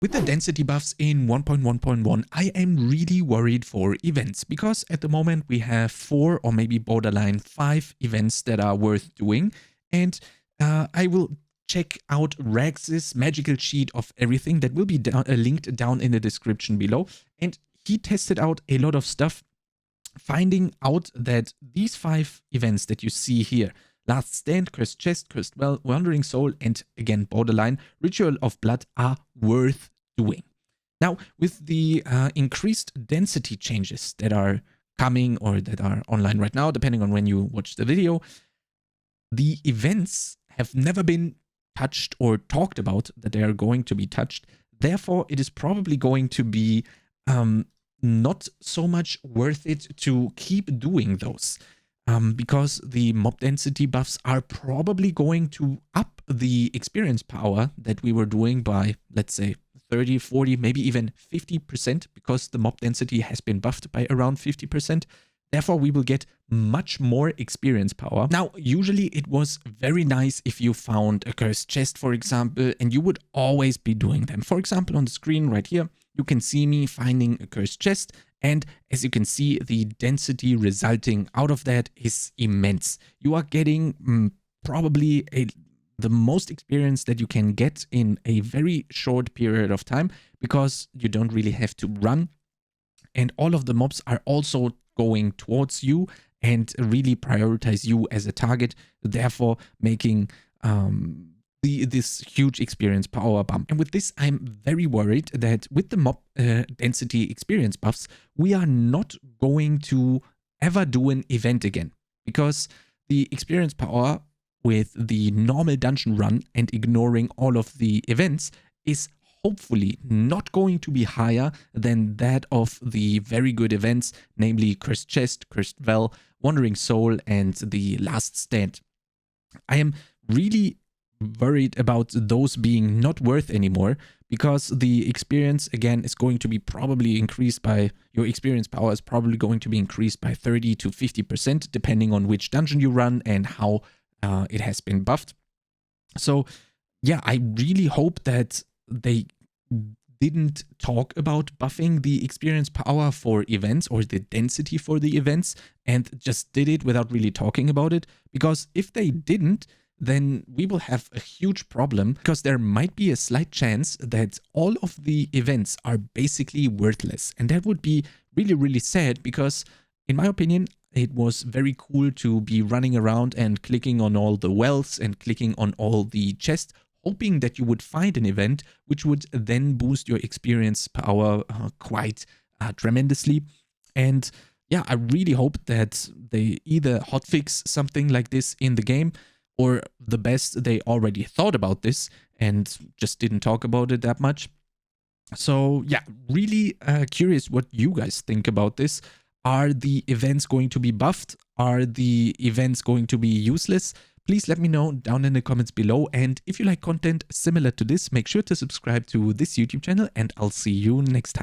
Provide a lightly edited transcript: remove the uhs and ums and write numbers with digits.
With the density buffs in 1.1.1, I am really worried for events because at the moment we have 4 or maybe borderline 5 events that are worth doing, and I will check out Rags's magical sheet of everything that will be linked down in the description below, and he tested out a lot of stuff, finding out that these 5 events that you see here, Last Stand, Cursed Chest, Cursed Well, Wandering Soul, and again Borderline, Ritual of Blood, are worth doing. Now, with the increased density changes that are coming or that are online right now, depending on when you watch the video, the events have never been touched or talked about that they are going to be touched. Therefore, it is probably going to be not so much worth it to keep doing those. Because the mob density buffs are probably going to up the experience power that we were doing by, let's say, 30, 40, maybe even 50%, because the mob density has been buffed by around 50%. Therefore, we will get much more experience power. Now, usually it was very nice if you found a cursed chest, for example, and you would always be doing them. For example, on the screen right here, you can see me finding a cursed chest, and as you can see, the density resulting out of that is immense. You are getting probably the most experience that you can get in a very short period of time, because you don't really have to run, and all of the mobs are also going towards you and really prioritize you as a target, therefore making this huge experience power bump. And with this, I'm very worried that with the mob density experience buffs, we are not going to ever do an event again, because the experience power with the normal dungeon run and ignoring all of the events is hopefully not going to be higher than that of the very good events, namely Cursed Chest, Cursed Well, Wandering Soul, and the Last Stand. I am really worried about those being not worth anymore, because the experience again is going to be probably increased by, your experience power is probably going to be increased by 30 to 50% depending on which dungeon you run and how it has been buffed. So yeah, I really hope that they didn't talk about buffing the experience power for events or the density for the events and just did it without really talking about it, because if they didn't, then we will have a huge problem, because there might be a slight chance that all of the events are basically worthless, and that would be really, really sad, because in my opinion, it was very cool to be running around and clicking on all the wells and clicking on all the chests, hoping that you would find an event which would then boost your experience power quite tremendously. And yeah, I really hope that they either hotfix something like this in the game, or the best, they already thought about this and just didn't talk about it that much. So yeah, really curious what you guys think about this. Are the events going to be buffed? Are the events going to be useless? Please let me know down in the comments below. And if you like content similar to this, make sure to subscribe to this YouTube channel, and I'll see you next time.